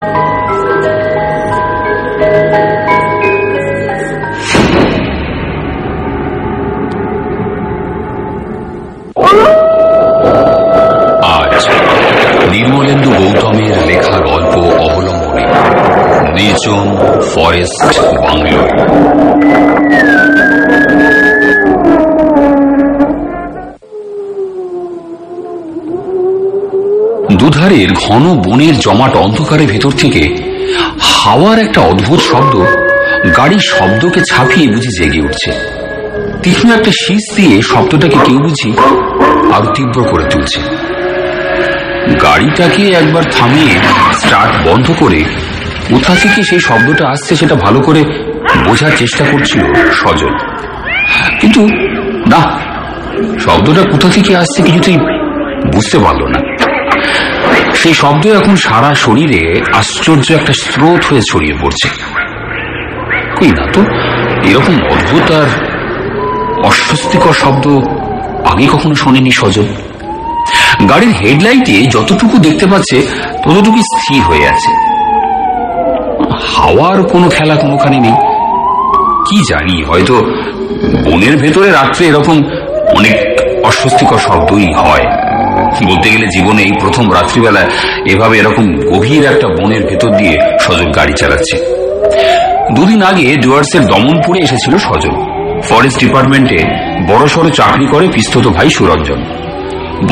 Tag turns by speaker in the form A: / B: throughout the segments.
A: আজ নির্মলেন্দু গৌতমের লেখা গল্প অবলম্বনে নির্জন ফরেস্ট বাংলো। দুধারের ঘন বনের জমাট অন্ধকারের ভেতর থেকে হাওয়ার একটা অদ্ভুত শব্দ গাড়ির শব্দকে ছাপিয়ে বুঝি জেগে উঠছে। তীক্ষ্ণ একটা শীষ দিয়ে শব্দটাকে কেউ বুঝি আরো তীব্র করে তুলছে। গাড়িটাকে একবার থামিয়ে স্টার্ট বন্ধ করে কোথা থেকে সেই শব্দটা আসছে সেটা ভালো করে বোঝার চেষ্টা করছিল সজল, কিন্তু না, শব্দটা কোথা থেকে আসছে কিছুতেই বুঝতে পারল না। সেই শব্দ এখন সারা শরীরে আশ্চর্য একটা স্রোত হয়ে ছড়িয়ে পড়ছে। কই না তো, এরকম অদ্ভুত আর অস্বস্তিকর শব্দ আগে কখনো শোনেনি সজল। গাড়ির হেডলাইটে যতটুকু দেখতে পাচ্ছে ততটুকু স্থির হয়ে আছে। হাওয়ার কোনো খেলা কোনোখানে নেই। কি জানি, হয়তো বনের ভেতরে রাত্রে এরকম অনেক অস্বস্তিকর শব্দই হয়। বলতে গেলে জীবনে এই প্রথম রাত্রিবেলায় এভাবে এরকম গভীর একটা বনের ভেতর দিয়ে সজল গাড়ি চালাচ্ছে। দুদিন আগে ডুয়ার্সের দমনপুরে এসেছিল সজল। ফরেস্ট ডিপার্টমেন্টে বড়সড় চাকরি করে পিস্তত ভাই সুরঞ্জন।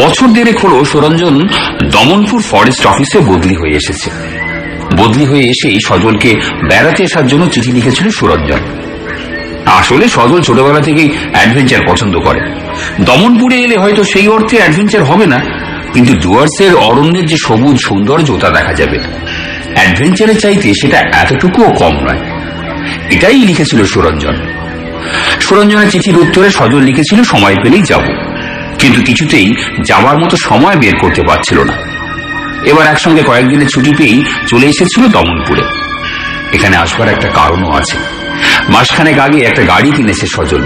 A: বছর দেড়েক হলো সুরঞ্জন দমনপুর ফরেস্ট অফিসে বদলি হয়ে এসেছে। বদলি হয়ে এসেই সজলকে বেড়াতে আসার জন্য চিঠি লিখেছিল সুরঞ্জন। আসলে সজল ছোটবেলা থেকেই অ্যাডভেঞ্চার পছন্দ করে। দমনপুরে এলে হয়তো সেই অর্থে অ্যাডভেঞ্চার হবে না, কিন্তু ডুয়ার্সের অরণ্যের যে সবুজ সৌন্দর্য তা দেখা যাবে। অ্যাডভেঞ্চারের চাইতে সেটা এতটুকুও কম নয়, এটাই লিখেছিল সুরঞ্জন। সুরঞ্জনের চিঠির উত্তরে সজল লিখেছিল সময় পেলেই যাব, কিন্তু কিছুতেই যাবার মতো সময় বের করতে পারছিল না। এবার একসঙ্গে কয়েকদিনের ছুটি পেয়েই চলে এসেছিল দমনপুরে। এখানে আসবার একটা কারণও আছে। মাসখানেক আগে একটা গাড়ি কিনেছে সজল।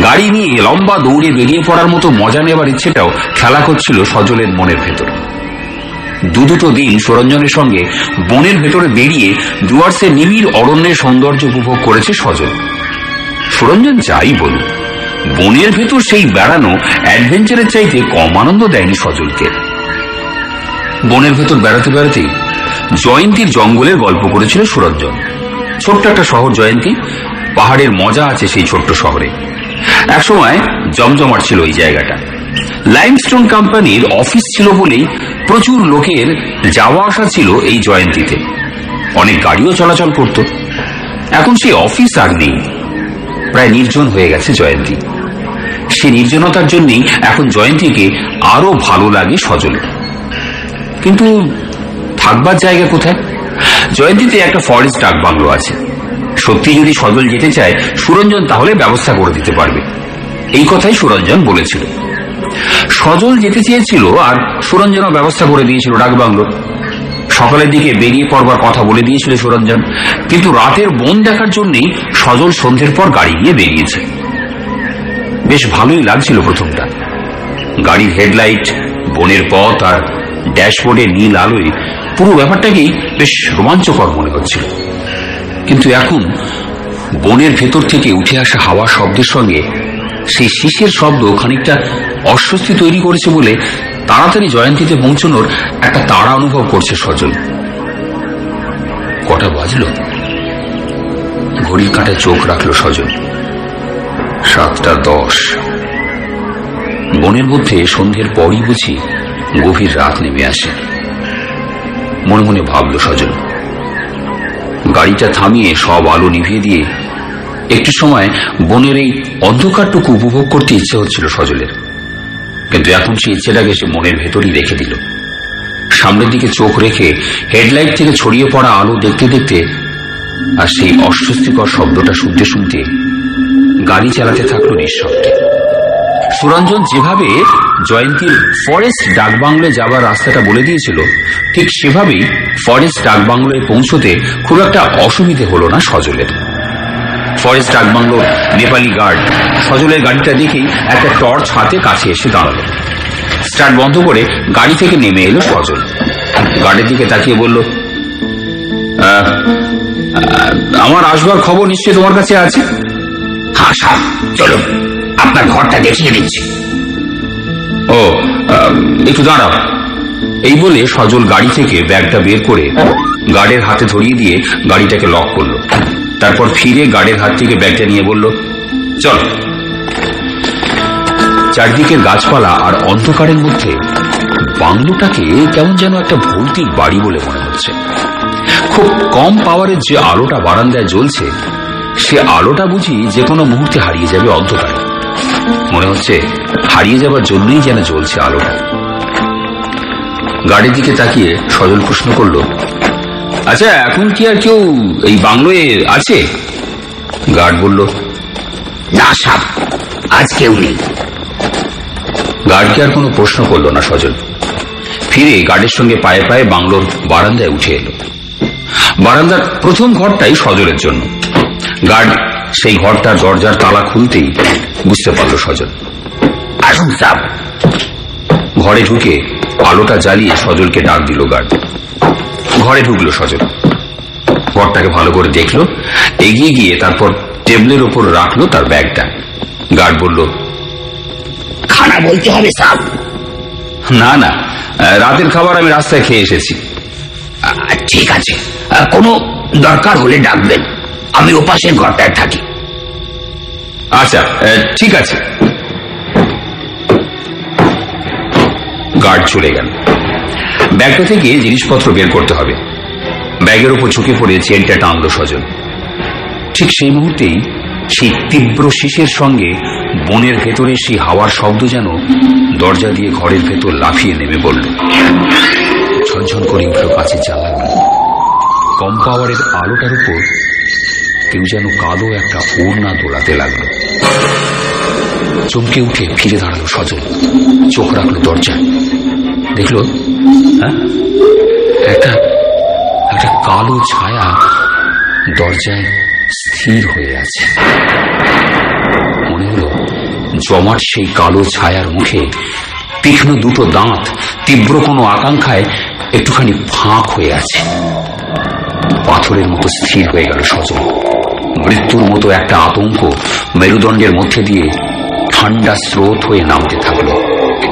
A: গাড়ি নিয়ে লম্বা দৌড়ে বেরিয়ে পড়ার মতো মজা নেবার ইচ্ছেটাও খেলা করছিল সজলের মনের ভেতর। দুটো দিন সুরঞ্জনের সঙ্গে বনের ভেতরে বেরিয়ে ডুয়ার্সের নিবিড় অরণ্যের সৌন্দর্য উপভোগ করেছে সজল। সুরঞ্জন যাই বলুন, বনের ভেতর সেই বেড়ানো অ্যাডভেঞ্চারের চাইতে কম আনন্দ দেয়নি সজলকে। বনের ভেতর বেড়াতে বেড়াতেই জয়ন্তীর জঙ্গলের গল্প করেছিল সুরঞ্জন। ছোট্ট একটা শহর জয়ন্তী, পাহাড়ের মজা আছে সেই ছোট্ট শহরে। একসময় জমজমাট ছিল ওই জায়গাটা। লাইমস্টোন কোম্পানির অফিস ছিল বলেই প্রচুর লোকের যাওয়া আসা ছিল এই জয়ন্তীতে। অনেক গাড়িও চলাচল করত। এখন সেই অফিস আর নেই, প্রায় নির্জন হয়ে গেছে জয়ন্তী। সে নির্জনতার জন্যই এখন জয়ন্তীকে আরো ভালো লাগে সজলের। কিন্তু থাকবার জায়গা কোথায়? জয়ন্তীতে একটা ফরেস্ট ডাক বাংলো আছে। সত্যি যদি সজল যেতে চায়, সুরঞ্জন তাহলে ব্যবস্থা করে দিতে পারবে, এই কথাই সুরঞ্জন বলেছিল। সজল যেতে চেয়েছিল আর সুরঞ্জনও ব্যবস্থা করে দিয়েছিল ডাক বাংলোর। সকালের দিকে বেরিয়ে পড়বার কথা বলে দিয়েছিল সুরঞ্জন, কিন্তু রাতের বন দেখার জন্যই সজল সন্ধ্যের পর গাড়ি নিয়ে বেরিয়েছে। বেশ ভালোই লাগছিল প্রথমটা। গাড়ির হেডলাইট, বনের পথ আর ড্যাশবোর্ডের নীল আলোয় পুরো ব্যাপারটাকেই বেশ রোমাঞ্চকর মনে হচ্ছিল। কিন্তু এখন বনের ভেতর থেকে উঠে আসা হাওয়া শব্দের সঙ্গে সেই শীষের শব্দ খানিকটা অস্বস্তি তৈরি করেছে বলে তাড়াতাড়ি জয়ন্তীতে পৌঁছানোর একটা তাড়া অনুভব করছে সজল। কটা বাজল? ঘড়ির কাঁটায় চোখ রাখল সজল। 7:10। বনের মধ্যে সন্ধ্যের পরই বুঝি গভীর রাত নেমে আসে। মনে মনে ভাবল সজল। গাড়িটা থামিয়ে সব আলো নিভিয়ে দিয়ে একটু সময় বনের এই অন্ধকারটুকু উপভোগ করতে ইচ্ছে হচ্ছিল সজলের, কিন্তু এখন সেই ইচ্ছেটাকে সে মনের ভেতরই রেখে দিল। সামনের দিকে চোখ রেখে হেডলাইট থেকে ছড়িয়ে পড়া আলো দেখতে দেখতে আর সেই অস্বস্তিকর শব্দটা শুনতে শুনতে গাড়ি চালাতে থাকলো নিঃশব্দে। সুরঞ্জন যেভাবে জয়ন্তীর ফরেস্ট ডাকবাংলোয় যাবার রাস্তাটা বলে দিয়েছিল, ঠিক সেভাবেই ফরেস্ট ডাকবাংলোয় পৌঁছতে খুব একটা অসুবিধে হলো না সজলের। ফরেস্ট ডাকবাংলোর নেপালি গার্ড সজলের গাড়িটা দেখেই একটা টর্চ হাতে কাছে এসে দাঁড়ালো। স্টার্ট বন্ধ করে গাড়ি থেকে নেমে এলো সজল। গার্ডের দিকে তাকিয়ে বলল, আমার আসবার খবর নিশ্চয়ই তোমার কাছে আছে।
B: হ্যাঁ সাহেব, চলুন আপনার ঘরটা দেখিয়ে দিচ্ছি।
A: ও, একটু দাঁড়াও। এই বলে সজল গাড়ি থেকে ব্যাগটা বের করে গার্ডের হাতে ধরিয়ে দিয়ে গাড়িটাকে লক করলো। তারপর ফিরে গার্ডের হাত থেকে ব্যাগটা নিয়ে বলল, চল। চারদিকের গাছপালা আর অন্ধকারের মধ্যে বাংলোটাকে কেমন যেন একটা ভৌতিক বাড়ি বলে মনে হচ্ছে। খুব কম পাওয়ারের যে আলোটা বারান্দায় জ্বলছে, সে আলোটা বুঝি যে কোনো মুহূর্তে হারিয়ে যাবে অন্ধকারে। মনে হচ্ছে হারিয়ে যাবার জন্যই যেন জ্বলছে আলোটা। গাড়ির দিকে তাকিয়ে সজল প্রশ্ন করল, আচ্ছা এখন কি আর কেউ এই বাংলোয় আছে? গার্ড বলল,
B: না সাহেব, আজ কেউ নেই।
A: গার্ডকে আর কোনো প্রশ্ন করল না সজল। ফিরে গার্ডের সঙ্গে পায়ে পায়ে বাংলোর বারান্দায় উঠে এলো। বারান্দার প্রথম ঘরটাই সজলের জন্য। গার্ড সেই ঘরটার দরজার তালা খুলতেই বুঝতে পারল সজল।
B: আসুন সাহেব।
A: ঘরে ঢুকে আলোটা জ্বালিয়ে সজলকে ডাক দিল গার্ড। ঘরে ঢুকলো সজল, ঘরটাকে ভালো করে দেখলো, এগিয়ে গিয়ে তারপর টেবিলের ওপর রাখলো তার ব্যাগটা। গার্ড বলল,
B: খানা বলতে হবে সাহেব।
A: না না, রাতের খাবার আমি রাস্তায় খেয়ে এসেছি।
B: ঠিক আছে, কোনো দরকার হলে ডাকবেন, আমি ওপাশের ঘরটায় থাকি।
A: আচ্ছা ঠিক আছে। গার্ড চলে গেল। ব্যাগটা থেকে জিনিসপত্র বের করতে হবে। ব্যাগের উপর ঝুঁকে পড়ে চেনটা টানলো সজল। ঠিক সেই মুহূর্তেই সেই তীব্র শীষের সঙ্গে বনের ভেতরে সেই হাওয়ার শব্দ যেন দরজা দিয়ে ঘরের ভেতর লাফিয়ে নেমে পড়ল। ঝনঝন করে উঠল কাছের জানলাগুলো। কম পাওয়ারের আলোটার উপর কেউ যেন কালো একটা ওড়না দোলাতে লাগলো। চমকে উঠে ফিরে দাঁড়ালো সজল, চোখ রাখলো দরজায়। দেখলো একটা কালো ছায়া দরজায় স্থির হয়ে আছে। মনে হলো জমাট সেই কালো ছায়ার মুখে তীক্ষ্ণ দুটো দাঁত তীব্র কোনো আকাঙ্ক্ষায় একটুখানি ফাঁক হয়ে আছে। পাথরের মতো স্থির হয়ে গেল সজল। মৃত্যুর মতো একটা আতঙ্ক মেরুদণ্ডের মধ্যে দিয়ে ঠান্ডা স্রোত হয়ে নামতে থাকলো।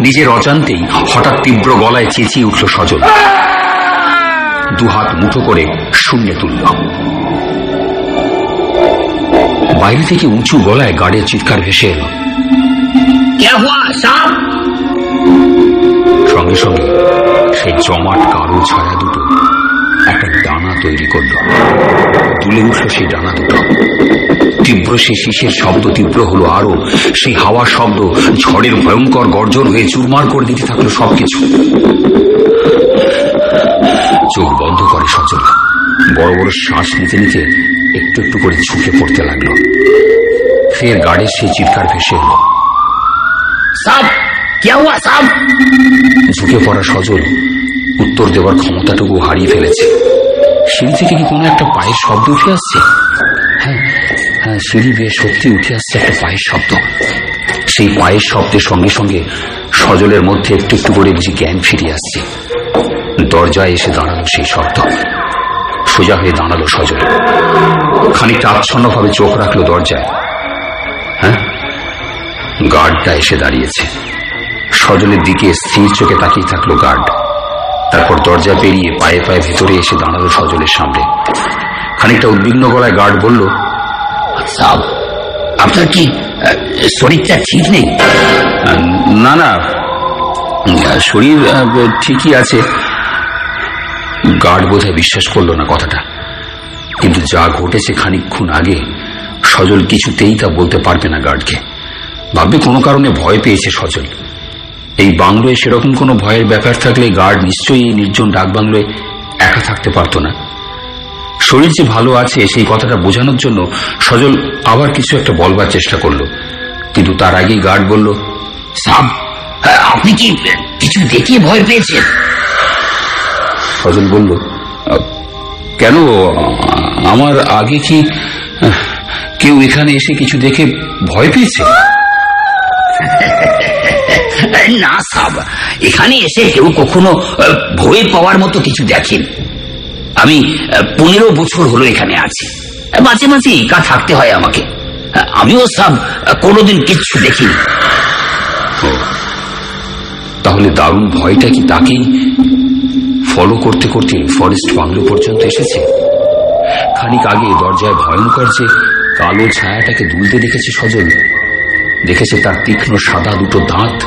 A: নিজের অজান্তেই হঠাৎ তীব্র গলায় চেঁচিয়ে উঠল সজল। দুহাত মুঠো করে শূন্যে তুলল। বাইরে থেকে উঁচু গলায় গার্ডের চিৎকার ভেসে এলো, সঙ্গে সঙ্গে সেই জমাট কালো ছায়া দুটো একটা ডানা তৈরি করল। তুলে উঠল সেই ডানা দুটো। তীব্র সেই শীষের শব্দ তীব্র হলো আরো। সেই হাওয়ার শব্দ ঝড়ের ভয়ঙ্কর গর্জন হয়ে চুরমার করে দিতে থাকলো সবকিছু। চোখ বন্ধ করে সজল। বড় বড় শ্বাস নিতে নিতে একটু একটু করে ঝুঁকে পড়তে লাগলো। ফের গাড়ির সেই চিৎকার ভেসে এলো, ঝুঁকে পড়া সজল উত্তর দেওয়ার ক্ষমতাটুকু হারিয়ে ফেলেছে। সিঁড়ি থেকে কি কোনো একটা পায়ের শব্দ উঠে আসছে? হ্যাঁ হ্যাঁ, সিঁড়ি বেয়ে সত্যি উঠে আসছে একটা পায়ের শব্দ। সেই পায়ের শব্দের সঙ্গে সঙ্গে সজলের মধ্যে একটু একটু করে বুঝি জ্ঞান ফিরে আসছে। দরজায় এসে দাঁড়ালো সেই শব্দ। সোজা হয়ে দাঁড়ালো সজল, খানিকটা আচ্ছন্নভাবে চোখ রাখলো দরজায়। হ্যাঁ, গার্ডটা এসে দাঁড়িয়েছে। সজলের দিকে স্থির চোখে তাকিয়ে থাকলো গার্ড। তারপর দরজা পেরিয়ে পায়ে পায়ে ভেতরে এসে দাঁড়ালো সজলের সামনে। খানিকটা উদ্বিগ্ন গলায় গার্ড বলল,
B: সাহেব, আপনার কি শরীরটা ঠিক নেই?
A: না না, শরীর ঠিকই আছে। গার্ড বোধহয় বিশ্বাস করলো না কথাটা, কিন্তু যা ঘটেছে খানিকক্ষণ আগে সজল কিছুতেই তা বলতে পারবে না গার্ডকে। ভাববে কোনো কারণে ভয় পেয়েছে সজল। এই বাংলোয় সেরকম কোনো ভয়ের ব্যাপার থাকলে গার্ড নিশ্চয়ই এই নির্জন ডাক বাংলোয় একা থাকতে পারত না। শরীর যে ভালো আছে সেই কথাটা বোঝানোর জন্য সজল আবার কিছু একটা বলবার চেষ্টা করলো, কিন্তু তার আগেই গার্ড বলল,
B: সাহেব, আপনি কি কিছু দেখিয়ে ভয় পেয়েছেন?
A: সজল বলল, কেন, আমার আগে কি কেউ এখানে এসে কিছু দেখে ভয় পেয়েছে?
B: না সাহেব, এখানে এসে কেউ কখনো ভয় পাওয়ার মতো কিছু দেখেন। আমি 15 বছর হলো এখানে আছি। মাঝে মাঝে একা থাকতে হয় আমাকে। আমিও সব কোনোদিন কিচ্ছু দেখিনি।
A: তাহলে দারুণ ভয়টা কি তাকেই ফলো করতে করতে ফরেস্ট বাংলো পর্যন্ত এসেছে? খানিক আগে দরজায় ভয়ঙ্কর যে কালো ছায়াটাকে দুলতে দেখেছে সজল, দেখেছে তার তীক্ষ্ণ সাদা দুটো দাঁত,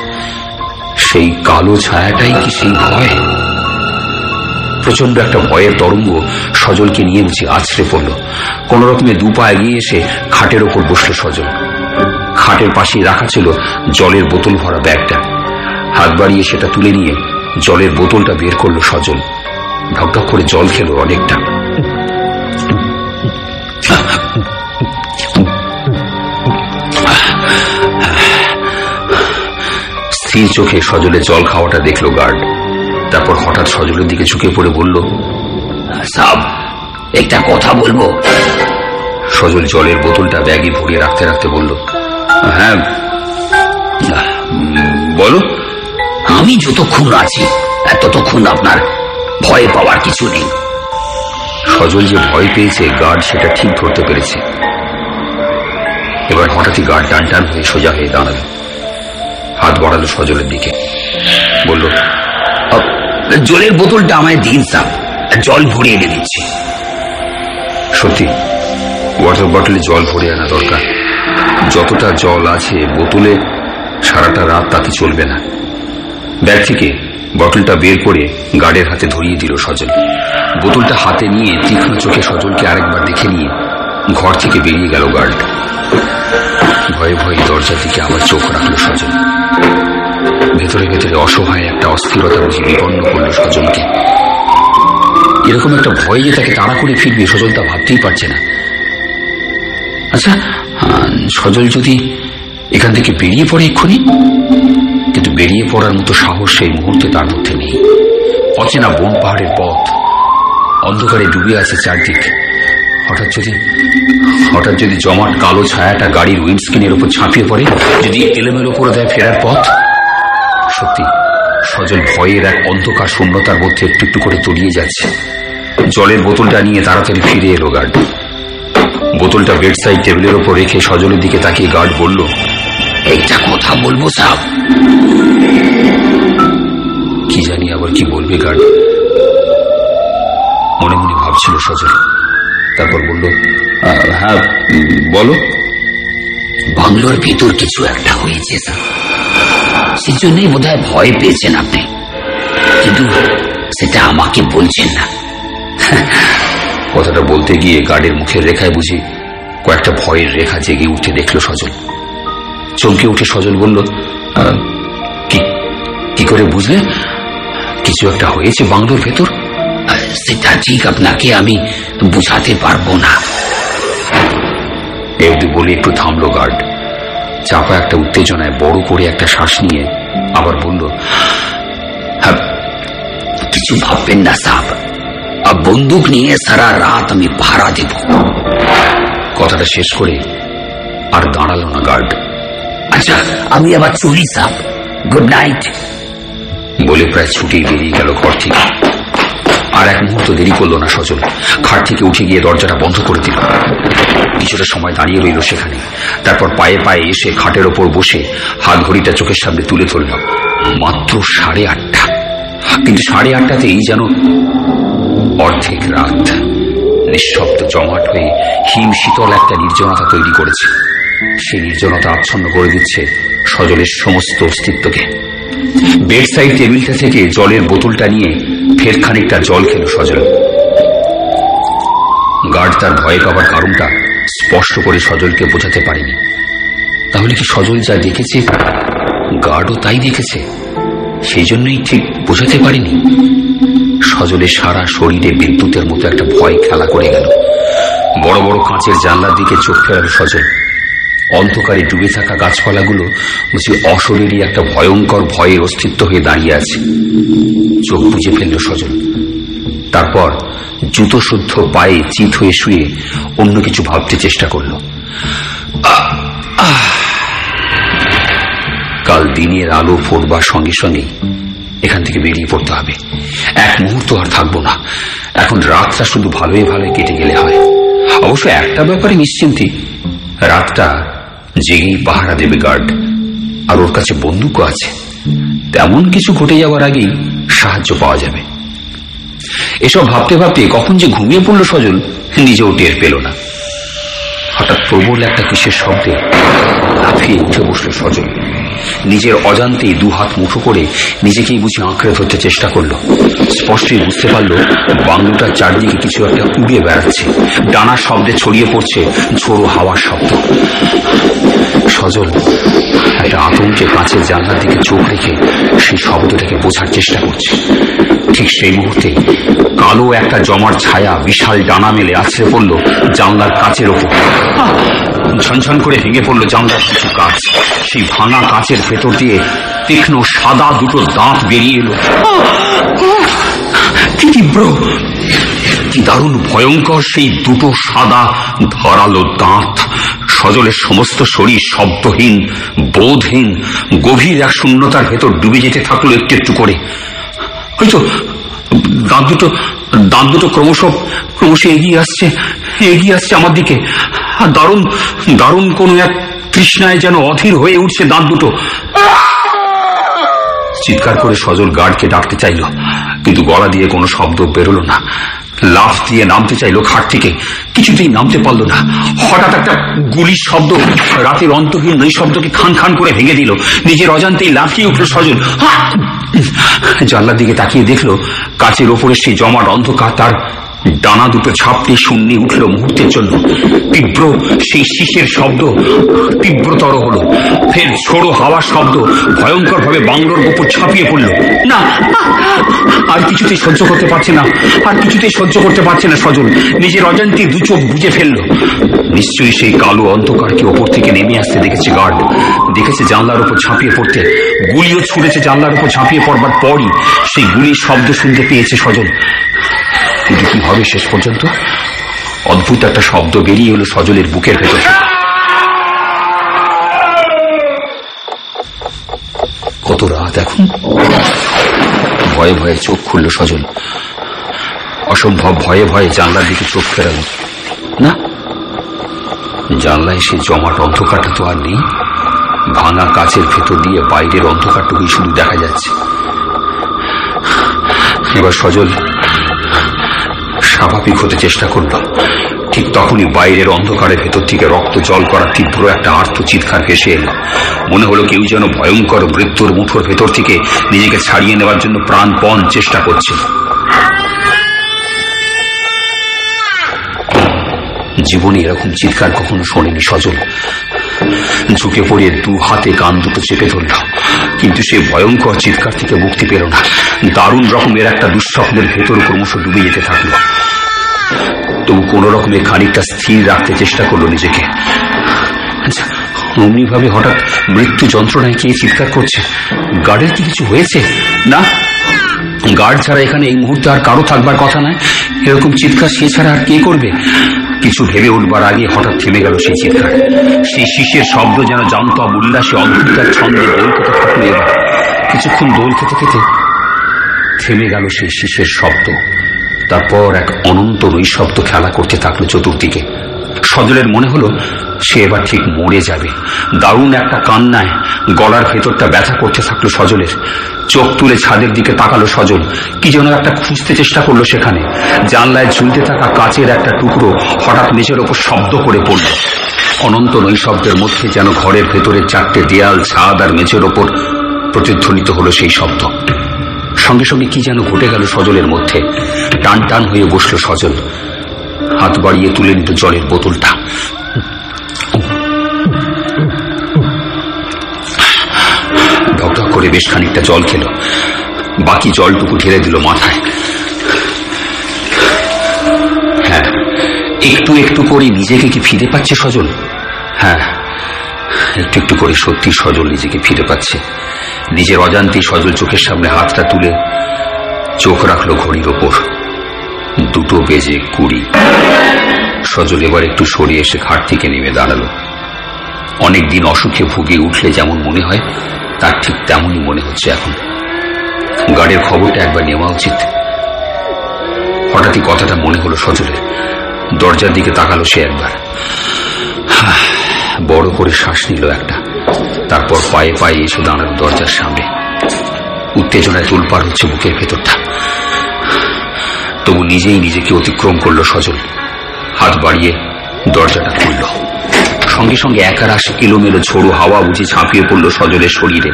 A: সেই কালো ছায়াটাই কি সেই ভয়? প্রচন্ড একটা ভয়ের তরঙ্গ সজলকে নিয়ে বুঝি আছড়ে পড়ল। কোন রকমে দুপা এগিয়ে এসে খাটের ওপর বসল সজল। খাটের পাশেই রাখা ছিল জলের বোতল ভরা ব্যাগটা। হাত বাড়িয়ে সেটা তুলে নিয়ে জলের বোতলটা বের করলো সজল। ঢকঢক করে জল খেলো অনেকটা। স্থির চোখে সজলের জল খাওয়াটা দেখলো গার্ড। তারপর হঠাৎ সজলের দিকে ঝুঁকে পড়ে বলল,
B: সাব, একটা কথা বলবো।
A: সজল জলের বোতলটা ব্যাগে ভরিয়ে রাখতে রাখতে বলল, হ্যাঁ বলো।
B: আমি যতক্ষণ আছি ততক্ষণ আপনার ভয় পাওয়ার কিছু নেই।
A: সজল যে ভয় পেয়েছে গার্ড সেটা ঠিক ধরতে পেরেছে। এবার হঠাৎই গার্ড টান টান হয়ে সোজা হয়ে দাঁড়ালো, হাত বাড়ালো সজলের দিকে, বলল,
B: জলের বোতলটা আমায় দিন সাব, জল ভরিয়ে এনে দিচ্ছি।
A: সত্যি ওয়াটার বটলে জল ভরে আনা দরকার। যতটা জল আছে বোতলে সারাটা রাত তাতে চলবে না। ব্যাগ থেকে বটলটা বের করে গার্ডের হাতে ধরিয়ে দিল সজল। বোতলটা হাতে নিয়ে তীক্ষ্ণ চোখে সজলকে আরেকবার দেখে নিয়ে ঘর থেকে বেরিয়ে গেল গার্ড। ভয়ে ভয়ে দরজার দিকে আবার চোখ রাখলো সজল। ভেতরে ভেতরে অসহায় একটা অস্থিরতা বুঝি বিপন্ন করলো সজলকে। এরকম একটা ভয় যে তাকে তাড়া করে ফিরবে সজল তা ভাবতেই পারছে না। আচ্ছা, সজল যদি এখান থেকে বেরিয়ে পড়ে এক্ষুনি, কিন্তু বেরিয়ে পড়ার মতো সাহস সেই মুহূর্তে তার মধ্যে নেই। অচেনা বন পাহাড়ের পথ, অন্ধকারে ডুবে আছে চারদিক। হঠাৎ যদি জমাট কালো ছায়াটা গাড়ির উইন্ডস্ক্রিনের উপর ঝাঁপিয়ে পড়ে, যদি এলোমেলো করে দেয় ফেরার পথ। সত্যি সজল ভয়ের এক অন্ধকার শূন্যতার মধ্যে একটু একটু করে তলিয়ে যাচ্ছে। জলের বোতলটা নিয়ে তাড়াতাড়ি ফিরে এলো গার্ড। বোতলটা বেডসাইড টেবিলের ওপর রেখে সজলের দিকে তাকিয়ে গার্ড বলল,
B: একটা কথা বলবো সাব।
A: কি জানি আবার কি বলবে গার্ড, মনে মনে ভাবছিল সজল। তারপর বলল, হ্যাঁ বলো।
B: বাংলোর ভিতর কিছু একটা হয়েছে স্যার, সেজন্যই বোধহয় ভয় পেয়েছেন আপনি, কিন্তু সেটা আমাকে বলছেন না।
A: কথাটা বলতে গিয়ে গার্ডের মুখের রেখায় বুঝি কয়েকটা ভয়ের রেখা জেগে উঠে দেখলো সজল। চমকে উঠে সজল বলল, কি করে বুঝলে? কিছু একটা হয়েছে বাংলোর ভেতর?
B: সেটা ঠিক আপনাকে আমি বুঝাতে পারবো না।
A: এমনি বলে একটু থামলো গার্ড। চাপা একটা উত্তেজনায় বড় করে একটা শ্বাস নিয়ে আবার বলল,
B: কিছু ভাববেন না সাব, বন্দুক নিয়ে সারা রাত আমি পাহারা দেব।
A: কথাটা শেষ করে আর দাঁড়ালো না গার্ড।
B: আচ্ছা, আমি আবার চলি সাব, গুড নাইট
A: বলে প্রায় ছুটেই বেরিয়ে গেল ঘর থেকে। আর এক মুহূর্ত দেরি করলো না সজল। খাট থেকে উঠে গিয়ে দরজাটা বন্ধ করে দিল। কিছুটা সময় দাঁড়িয়ে রইল সেখানে। তারপর পায়ে পায়ে এসে খাটের ওপর বসে হাত ঘড়িটা চোখের সামনে তুলে ধরল। মাত্র 8:30। কিন্তু 8:30তেই যেন অর্ধেক রাত। নিঃশব্দ জমাট হয়ে হিম শীতল একটা নির্জনতা তৈরি করেছে। সেই নির্জনতা আচ্ছন্ন করে দিচ্ছে সজলের সমস্ত অস্তিত্বকে। বেডসাইড টেবিলটা থেকে জলের বোতলটা নিয়ে ফের খানিকটা জল খেল সজল। গার্ড তার ভয় পাবার কারণটা স্পষ্ট করে সজলকে বোঝাতে পারেনি। তাহলে কি সজল যা দেখেছে গার্ডও তাই দেখেছে? সেই জন্যই ঠিক বোঝাতে পারেনি। সজলের সারা শরীরে বিদ্যুতের মতো একটা ভয় খেলা করে গেল। বড় বড় কাঁচের জানলার দিকে চোখ ফেরাল সজল। অন্ধকারে ডুবে থাকা গাছপালাগুলো বুঝি অশরীরী একটা ভয়ঙ্কর ভয়ের অস্তিত্ব হয়ে দাঁড়িয়ে আছে। চোখ বুজে ফেলল সজল। তারপর জুতো শুদ্ধ পায়ে চিত হয়ে শুয়ে অন্য কিছু ভাবতে চেষ্টা করল। কাল দিনের আলো ফোটবার সঙ্গে সঙ্গে এখান থেকে বেরিয়ে পড়তে হবে। এক মুহূর্ত আর থাকবো না। এখন রাতটা শুধু ভালোই ভালোই কেটে গেলে হয়। অবশ্য একটা ব্যাপারে নিশ্চিন্তি, রাতটা জেগেই পাহারা দেবে গার্ড, আর ওর কাছে বন্দুকও আছে। তেমন কিছু ঘটে যাওয়ার আগেই সাহায্য পাওয়া যাবে। এসব ভাবতে ভাবতে কখন যে ঘুমিয়ে পড়ল সজল নিজেও টের পেল না। হঠাৎ প্রবল একটা কিসের শব্দে লাফিয়ে উঠে বসল সজল। নিজের অজান্তেই দু হাত মুঠো করে নিজেকেই বুঝে আঁকড়ে ধরতে চেষ্টা করলো। স্পষ্টই বুঝতে পারল বাংলোটার চারদিকে কিছু একটা উড়িয়ে বেড়াচ্ছে। ডানার শব্দে ছড়িয়ে পড়ছে ঝোড়ো হাওয়ার শব্দ। সজল একটা আতঙ্কে কাঁচের জানলার দিকে চোখ রেখে সেই শব্দটাকে বোঝার চেষ্টা করছে। ঠিক সেই মুহূর্তে কালো একটা জমার ছায়া বিশাল ডানা মেলে আছড়ে পড়ল জানলার কাচের ওপর। ঝনঝন করে ভেঙে পড়ল জানলার কিছু কাঁচ। সেই ভাঙা কাঁচের ভেতর দিয়ে তীক্ষ্ণ সাদা দুটো দাঁত বেরিয়ে এলো। কি তীব্র, কি দারুণ ভয়ঙ্কর সেই দুটো সাদা ধারালো দাঁত। সজলের সমস্ত শরীর শব্দহীন, বোধহীন, গভীর এক শূন্যতার ভেতর ডুবে যেতে থাকলো একটু একটু করে। হয়তো দাঁত দুটো ক্রমশ এগিয়ে আসছে আমার দিকে। আর দারুণ দারুণ কোন এক তৃষ্ণায় যেন অধীর হয়ে উঠছে দাঁত দুটো। চিৎকার করে সজল গার্ডকে ডাকতে চাইল, কিন্তু গলা দিয়ে কোনো শব্দ বেরোলো না। লাফ দিয়ে নামতে চাইল খাট থেকে, কিছুতেই নামতে পারল না। হঠাৎ একটা গুলির শব্দ রাতের অন্তহীন নৈশব্দকে খান খান করে ভেঙে দিল। নিজের অজান্তেই লাফিয়ে উঠল সজল। জানলার দিকে তাকিয়ে দেখল কাচের ওপরে সেই জমাট অন্ধকার তার ডানা দুটো ঝাপটে শূন্যে উঠল মুহূর্তের জন্য। তীব্র সেই শীষের শব্দ তীব্রতর হলো। ফের ঝোড়ো হাওয়ার শব্দ ভয়ঙ্কর ভাবে বাংলোর উপর ছাপিয়ে পড়ল। না, আর কিছুতেই সহ্য করতে পারছে না সজল। নিজের অজান্তে দু চোখ বুজে ফেলল। নিশ্চয়ই সেই কালো অন্ধকারকে ওপর থেকে নেমে আসতে দেখেছে গার্ড। দেখেছে জানলার উপর ঝাঁপিয়ে পড়তে। গুলিও ছুঁড়েছে জানলার উপর ঝাঁপিয়ে পড়বার পরই সেই গুলির শব্দ শুনতে পেয়েছে সজল। কিন্তু কি হবে শেষ পর্যন্ত? অদ্ভুত একটা শব্দ বেরিয়ে এলো সজলের বুকের ভেতর। কত রাত এখন! ভয়ে ভয়ে চোখ খুলল সজল। অসম্ভব ভয়ে ভয়ে জানলার দিকে চোখ ফেরাল। না, জানলায় সেই জমাট অন্ধকারটা তো আর নেই। ভাঙা কাচের ভেতর দিয়ে বাইরের অন্ধকারটুকুই শুধু দেখা যাচ্ছে। এবার সজল স্বাভাবিক হতে চেষ্টা করল। ঠিক তখনই বাইরের অন্ধকারের ভেতর থেকে রক্ত জল করা তীব্র একটা আর্ত চিৎকার ভেসে এলো। মনে হলো কেউ যেন ভয়ঙ্কর মৃত্যুর মুঠোর ভেতর থেকে নিজেকে ছাড়িয়ে নেওয়ার জন্য প্রাণপণ চেষ্টা করছে। জীবনে এরকম চিৎকার কখনো শোনেনি সজল। ঝুঁকে পড়ে দু হাতে কান দুটো চেপে ধরল, কিন্তু সে ভয়ঙ্কর চিৎকার থেকে মুক্তি পেল না। দারুণ রকমের একটা দুঃস্বপ্নের ভেতর ক্রমশ ডুবে যেতে থাকলো। তবু কোন রকমের খানিকটা স্থির রাখতে চেষ্টা করলো নিজেকে। আচ্ছা, অমনি ভাবে হঠাৎ মৃত্যু যন্ত্রণায় কে চিৎকার করছে? গার্ডের কি কিছু হয়েছে? না, গার্ড ছাড়া এখানে এই মুহূর্তে আর কারো থাকবার কথা নয়। এরকম চিৎকার সে ছাড়া আর কে করবে? কিছু ভেবে উঠবার আগে হঠাৎ থেমে গেল সেই চিৎকার। সেই শীষের শব্দ যেন জান্তব উল্লাসে অদ্ভুত এক ছন্দে দোল খেতে থাকলো। এবার কিছুক্ষণ দোল খেতে খেতে থেমে গেল সেই শীষের শব্দ। তারপর এক অনন্ত নৈশব্দ খেলা করতে থাকলো চতুর্দিকে। সজলের মনে হলো সে এবার ঠিক মরে যাবে। দারুণ একটা কান্নায় গলার ভেতরটা ব্যথা করতে থাকলো সজলের। চোখ তুলে ছাদের দিকে তাকালো সজল। কি যেন একটা খুঁজতে চেষ্টা করলো সেখানে। জানলায় ঝুলতে থাকা কাচের একটা টুকরো হঠাৎ মেঝের ওপর শব্দ করে পড়ল। অনন্ত নৈশব্দের মধ্যে যেন ঘরের ভেতরের চারটে দেয়াল, ছাদ আর মেঝের ওপর প্রতিধ্বনিত হলো সেই শব্দ। সঙ্গে সঙ্গে কি যেন ঘটে গেল সজলের মধ্যে। টান টান হয়ে বসলো সজল। হাত বাড়িয়ে তুলে নিল জলের বোতলটা। ঢকঢক করে বেশ খানিকটা জল খেল। বাকি জলটুকু ঢেলে দিল মাথায়। হ্যাঁ, একটু একটু করে নিজেকে কি ফিরে পাচ্ছে সজল? হ্যাঁ, একটু একটু করে সত্যি সজল নিজেকে ফিরে পাচ্ছে। নিজের অজান্তেই সজল চোখের সামনে হাতটা তুলে চোখ রাখলো ঘড়ির ওপর। 2:20। সজল এবার একটু সরিয়ে এসে খাট থেকে নেমে দাঁড়ালো। অনেকদিন অসুখে ভুগে উঠলে যেমন মনে হয়, তার ঠিক তেমনই মনে হচ্ছে এখন। গার্ডের খবরটা একবার নেওয়া উচিত। হঠাৎই কথাটা মনে হলো সজলের। দরজার দিকে তাকালো সে একবার, বড় করে শ্বাস নিল একটা, তারপর পায়ে পায়ে এসে দাঁড়ালো দরজার সামনে। উত্তেজনায় তোলপাড় হচ্ছে বুকের ভেতরটা, তবু নিজেই নিজেকে অতিক্রম করলো সজল। হাত বাড়িয়ে দরজাটা খুলল। সঙ্গে সঙ্গে একারাশ এলোমেলো ঝোড়ো হাওয়া বুঝে ঝাঁপিয়ে পড়ল সজলের শরীরে।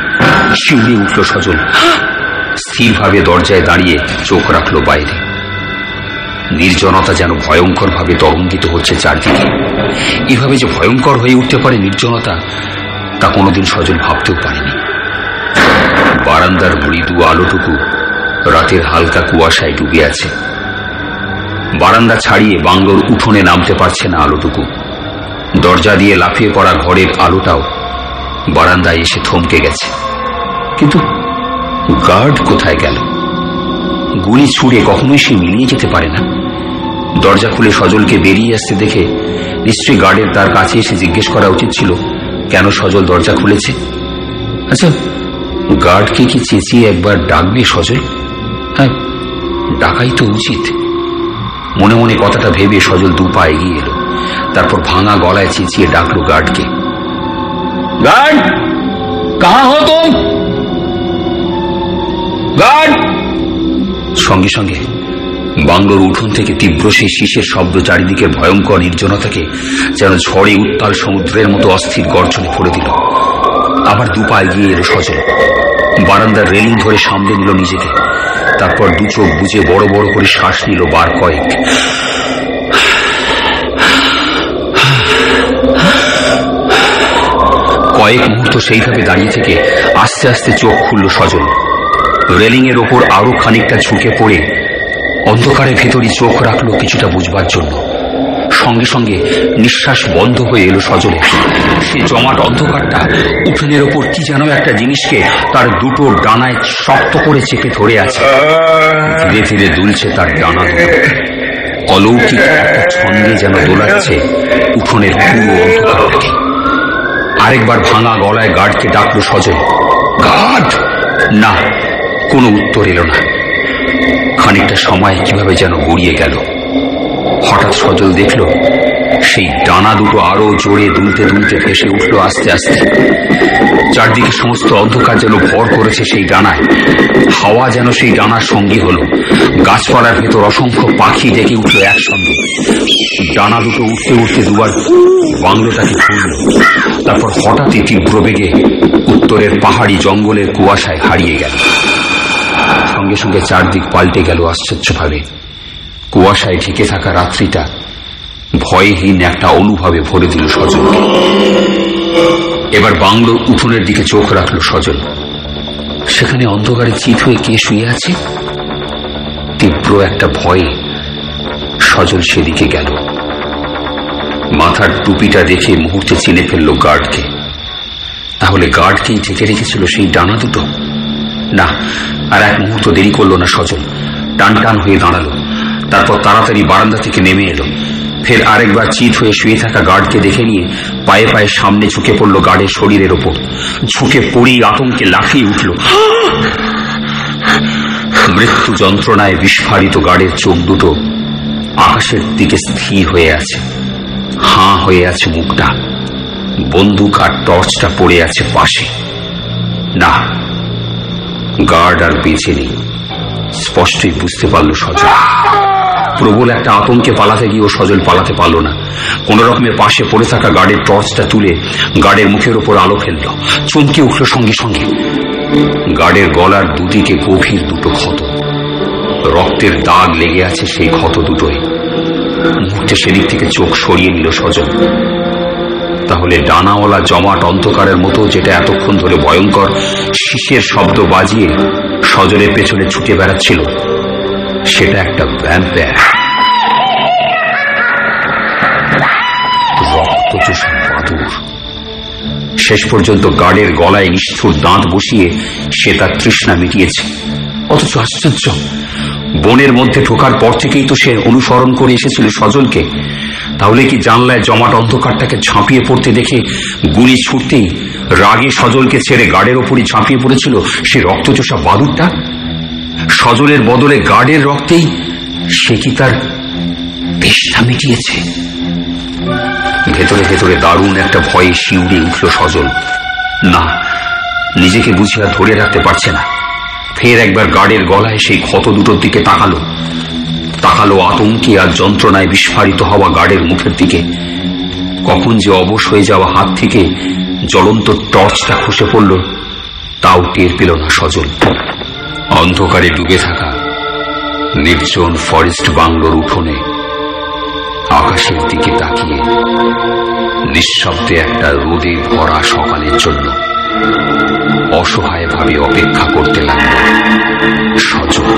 A: শিউরে উঠল সজল। স্থিরভাবে দরজায় দাঁড়িয়ে চোখ রাখল বাইরে। নির্জনতা যেন ভয়ঙ্কর ভাবে তরঙ্গিত হচ্ছে চারদিকে। এভাবে যে ভয়ঙ্কর হয়ে উঠতে পারে নির্জনতা, তা কোনোদিন সজল ভাবতেও পারেনি। বারান্দার মৃদু আলোটুকু রাতের হালকা কুয়াশায় ডুবে আছে। বারান্দা ছাড়িয়ে বাংলোর উঠোনে নামতে পারছে না আলোটুকু। দরজা দিয়ে লাফিয়ে পড়া ঘরের আলোটাও বারান্দায় এসে থমকে গেছে। কিন্তু গার্ড কোথায় গেল? গুলি ছুড়ে কখনোই সে মিলিয়ে যেতে পারে না। দরজা খুলে সজলকে বেরিয়ে আসতে দেখে নিশ্চয়ই গার্ডের তার কাছে এসে জিজ্ঞেস করা উচিত ছিল কেন সজল দরজা খুলেছে। আচ্ছা, গার্ডকে কি চেঁচিয়ে একবার ডাকবে সজল? হ্যাঁ, ডাকাই তো উচিত। মনে মনে কথাটা ভেবে সজল দু পা এগিয়ে এলো। তারপর ভাঙা গলায় চেঁচিয়ে ডাকলো গার্ডকে। গার্ড, কাহা হো তুম? গার্ড! সঙ্গে সঙ্গে বাংলোর উঠোন থেকে তীব্র সেই শীষের শব্দ চারিদিকের ভয়ঙ্কর নির্জনতাকে যেন ঝড়ে উত্তাল সমুদ্রের মতো অস্থির গর্জনে ভরে দিল। আবার দু পা এগিয়ে এলো সজল। বারান্দার রেলিং ধরে সামলে নিল নিজেকে। তারপর দু চোখ বুজে বড় বড় করে শ্বাস নিল বার কয়েক। কয়েক মুহূর্ত সেইভাবে দাঁড়িয়ে থেকে আস্তে আস্তে চোখ খুলল সজল। রেলিং এর ওপর আরো খানিকটা ঝুঁকে পড়ে অন্ধকারের ভেতরই চোখ রাখলো কিছুটা বুঝবার জন্য। সঙ্গে সঙ্গে নিঃশ্বাস বন্ধ হয়ে এলো সজলের। সে জমাট অন্ধকারটা উঠোনের ওপর কি যেন একটা জিনিসকে তার দুটো ডানায় শক্ত করে চেপে ধরে আছে। ধীরে ধীরে দুলছে তার ডানা দুটো। অলৌকিক একটা ছন্দে যেন দোলাচ্ছে উঠোনের পুরো অন্ধকারটাকে। আরেকবার ভাঙা গলায় গার্ডকে ডাকলো সজল। গার্ড! না, কোনো উত্তর এলো না। খানিকটা সময় কিভাবে যেন গড়িয়ে গেল। হঠাৎ সজল দেখল সেই ডানা দুটো আরো জোরে দুলতে দুলতে ভেসে উঠল আস্তে আস্তে। চারদিকে সমস্ত অন্ধকার যেন ভর করেছে সেই ডানায়। হাওয়া যেন সেই ডানার সঙ্গী হল। গাছপালার ভেতর অসংখ্য পাখি ডেকে উঠল একসঙ্গে। ডানা দুটো উঠতে উঠতে দুবার বাংলোটাকে ঘুরল। তারপর হঠাৎই তীব্র বেগে উত্তরের পাহাড়ি জঙ্গলের কুয়াশায় হারিয়ে গেল। সঙ্গে সঙ্গে চারদিক পাল্টে গেল আশ্চর্যভাবে। কুয়াশায় ঢেকে থাকা রাত্রিটা ভয়হীন একটা অনুভবে ভরে দিল সজলকে। এবার বাংলোর উঠোনের দিকে চোখ রাখল সজল। সেখানে অন্ধকারে চিত হয়ে কে শুয়ে আছে? তীব্র একটা ভয়ে সজল সেদিকে গেল। মাথার টুপিটা দেখে মুহূর্তে চিনে ফেলল গার্ডকে। তাহলে গার্ডকেই ঢেকে রেখেছিল সেই ডানা দুটো? না, আর এক মুহূর্ত দেরি করল না সজল। টান টান হয়ে দাঁড়ালো। তারপর তাড়াতাড়ি বারান্দা থেকে নেমে এলো। ফের আরেকবার চিত হয়ে শুয়ে থাকা গার্ডকে দেখে নিয়ে পায়ে পায়ে সামনে ঝুঁকে পড়ল গার্ডের শরীরের ওপর। ঝুঁকে পড়েই আতঙ্কে লাফিয়ে উঠল। মৃত্যু যন্ত্রণায় বিস্ফারিত গার্ডের চোখ দুটো আকাশের দিকে স্থির হয়ে আছে। হাঁ হয়ে আছে মুখটা। বন্দুক আর টর্চটা পড়ে আছে পাশে। না, গার্ড আর বেঁচে নেই, স্পষ্টই বুঝতে পারল সজল। প্রবল একটা আতঙ্কে পালাতে গিয়েও সজল পালাতে পারল না। কোন রকমে পাশে পড়ে থাকা গার্ডের টর্চটা তুলে গার্ডের মুখের ওপর আলো ফেলল। চমকে উঠল সঙ্গে সঙ্গে। গার্ডের গলার দুদিকে গভীর দুটো ক্ষত। রক্তের দাগ লেগে আছে সেই ক্ষত দুটোয়। মুহূর্তে সেদিক থেকে চোখ সরিয়ে নিল সজল। তাহলে ডানাওয়ালা জমাট অন্ধকারের মতো যেটা এতক্ষণ ধরে ভয়ঙ্কর শীষের শব্দ বাজিয়ে সজলের পেছনে ছুটে বেড়াচ্ছিল, সেটা একটা ভ্যাম্পায়ার, রক্তচোষা বাদুড়। শেষ পর্যন্ত গার্ডের গলায় নিষ্ঠুর দাঁত বসিয়ে সে তার তৃষ্ণা মিটিয়েছে। অথচ আশ্চর্য, বনের মধ্যে ঢোকার পর থেকেই তো সে অনুসরণ করে এসেছিল সজলকে। তাহলে কি জানলায় জমাট অন্ধকারটাকে ঝাঁপিয়ে পড়তে দেখে গুলি ছুটতেই রাগে সজলকে ছেড়ে গার্ডের ওপরই ঝাঁপিয়ে পড়েছিল সে রক্তচোষা বাদুড়টা? সজলের বদলে গার্ডের রক্তেই সে কি তার পেশা মিটিয়েছে? ভেতরে ভেতরে দারুণ একটা ভয়ে শিউরে উঠল সজল। না, নিজেকে বুঝিয়া ধরে রাখতে পারছে না। ফের একবার গার্ডের গলায় সেই ক্ষত দুটোর দিকে তাকালো আতঙ্কে আর যন্ত্রণায় বিস্ফারিত হওয়া গার্ডের মুখের দিকে। কখন যে অবশ হয়ে যাওয়া হাত থেকে জ্বলন্ত টর্চটা খসে পড়ল তাও টের পেল না সজল। অন্ধকারে ডুবে থাকা নির্জন ফরেস্ট বাংলোর উঠোনে আকাশের দিকে তাকিয়ে নিঃশব্দে একটা রোদে ভরা সকালের জন্য অসহায়ভাবে অপেক্ষা করতে লাগল সজল।